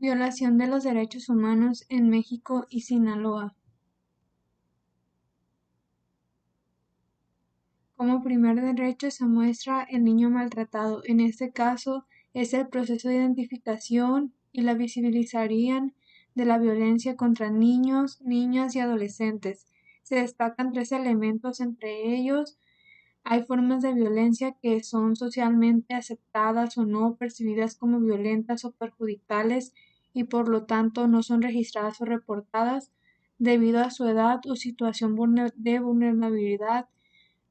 Violación de los derechos humanos en México y Sinaloa. Como primer derecho se muestra el niño maltratado. En este caso es el proceso de identificación y la visibilización de la violencia contra niños, niñas y adolescentes. Se destacan tres elementos, entre ellos hay formas de violencia que son socialmente aceptadas o no percibidas como violentas o perjudiciales y por lo tanto no son registradas o reportadas debido a su edad o situación de vulnerabilidad.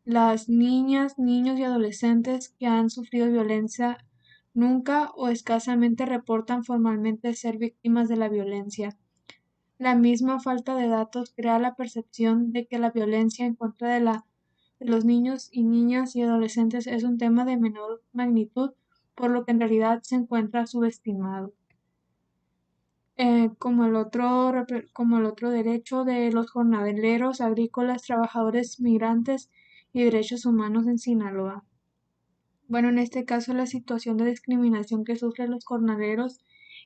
Las niñas, niños y adolescentes que han sufrido violencia nunca o escasamente reportan formalmente ser víctimas de la violencia. La misma falta de datos crea la percepción de que la violencia en contra de los niños y niñas y adolescentes es un tema de menor magnitud, por lo que en realidad se encuentra subestimado. Como el otro derecho de los jornaleros agrícolas, trabajadores migrantes y derechos humanos en Sinaloa. Bueno, en este caso la situación de discriminación que sufren los jornaleros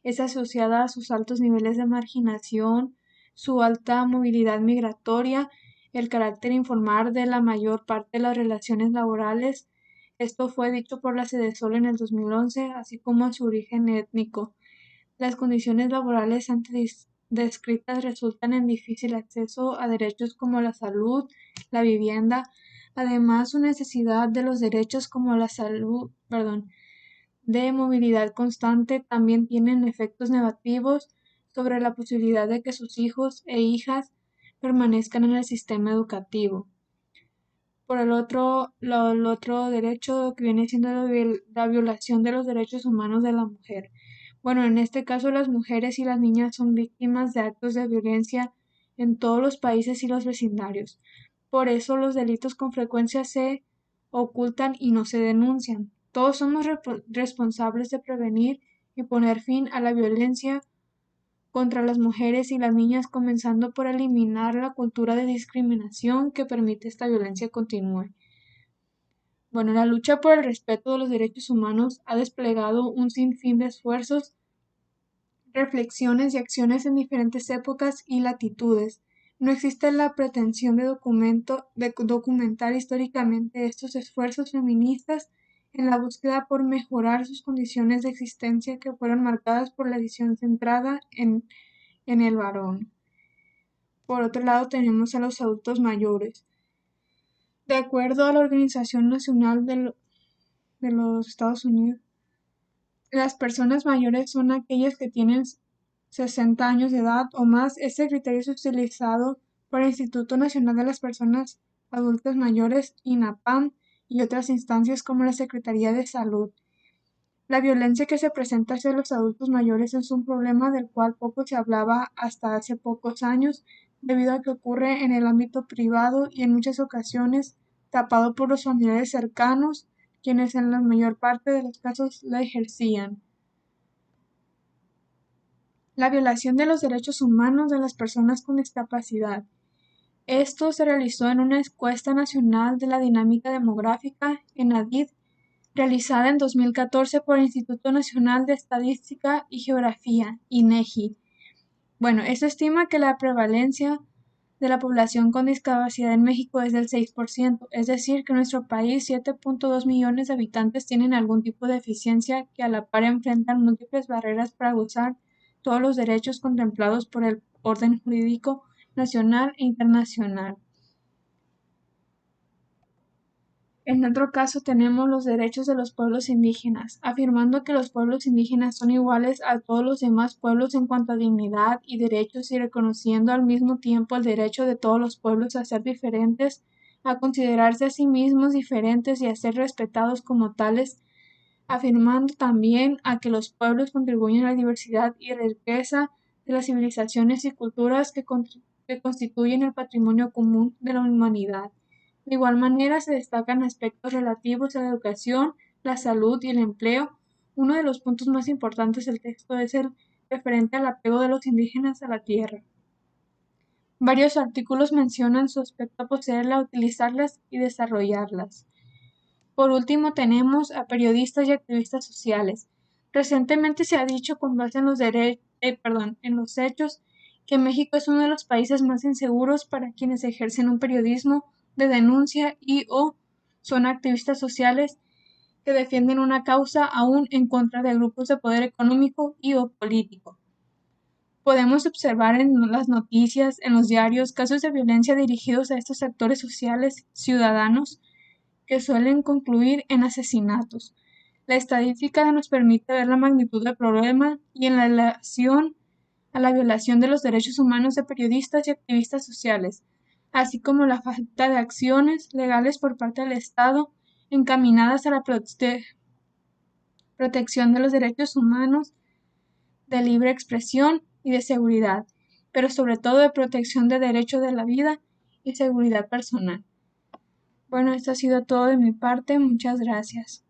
es asociada a sus altos niveles de marginación, su alta movilidad migratoria, el carácter informal de la mayor parte de las relaciones laborales. Esto fue dicho por la Sedesol en el 2011, así como su origen étnico. Las condiciones laborales antes descritas resultan en difícil acceso a derechos como la salud, la vivienda. Además, su necesidad de los derechos como la salud, de movilidad constante también tienen efectos negativos sobre la posibilidad de que sus hijos e hijas permanezcan en el sistema educativo. Por el otro derecho que viene siendo la violación de los derechos humanos de la mujer. Bueno, en este caso las mujeres y las niñas son víctimas de actos de violencia en todos los países y los vecindarios. Por eso los delitos con frecuencia se ocultan y no se denuncian. Todos somos responsables de prevenir y poner fin a la violencia contra las mujeres y las niñas, comenzando por eliminar la cultura de discriminación que permite esta violencia continúe. Bueno, la lucha por el respeto de los derechos humanos ha desplegado un sinfín de esfuerzos, reflexiones y acciones en diferentes épocas y latitudes. No existe la pretensión de documentar históricamente estos esfuerzos feministas en la búsqueda por mejorar sus condiciones de existencia que fueron marcadas por la visión centrada en el varón. Por otro lado, tenemos a los adultos mayores. De acuerdo a la Organización Nacional de los Estados Unidos, las personas mayores son aquellas que tienen 60 años de edad o más. Este criterio es utilizado por el Instituto Nacional de las Personas Adultas Mayores, INAPAM, y otras instancias como la Secretaría de Salud. La violencia que se presenta hacia los adultos mayores es un problema del cual poco se hablaba hasta hace pocos años, debido a que ocurre en el ámbito privado y en muchas ocasiones tapado por los familiares cercanos, quienes en la mayor parte de los casos la ejercían. La violación de los derechos humanos de las personas con discapacidad. Esto se realizó en una encuesta nacional de la dinámica demográfica, ENADID, realizada en 2014 por el Instituto Nacional de Estadística y Geografía, INEGI. Bueno, esto estima que la prevalencia de la población con discapacidad en México es del 6%, es decir, que en nuestro país 7.2 millones de habitantes tienen algún tipo de deficiencia que a la par enfrentan múltiples barreras para gozar todos los derechos contemplados por el orden jurídico nacional e internacional. En otro caso tenemos los derechos de los pueblos indígenas, afirmando que los pueblos indígenas son iguales a todos los demás pueblos en cuanto a dignidad y derechos y reconociendo al mismo tiempo el derecho de todos los pueblos a ser diferentes, a considerarse a sí mismos diferentes y a ser respetados como tales, afirmando también a que los pueblos contribuyen a la diversidad y riqueza de las civilizaciones y culturas que constituyen el patrimonio común de la humanidad. De igual manera, se destacan aspectos relativos a la educación, la salud y el empleo. Uno de los puntos más importantes del texto es el referente al apego de los indígenas a la tierra. Varios artículos mencionan su aspecto a poseerla, utilizarlas y desarrollarlas. Por último, tenemos a periodistas y activistas sociales. Recientemente se ha dicho con base en en los hechos que México es uno de los países más inseguros para quienes ejercen un periodismo de denuncia y o son activistas sociales que defienden una causa aún en contra de grupos de poder económico y o político. Podemos observar en las noticias, en los diarios, casos de violencia dirigidos a estos sectores sociales ciudadanos que suelen concluir en asesinatos. La estadística nos permite ver la magnitud del problema y en la relación a la violación de los derechos humanos de periodistas y activistas sociales, así como la falta de acciones legales por parte del Estado encaminadas a la protección de los derechos humanos, de libre expresión y de seguridad, pero sobre todo de protección de derechos de la vida y seguridad personal. Bueno, esto ha sido todo de mi parte. Muchas gracias.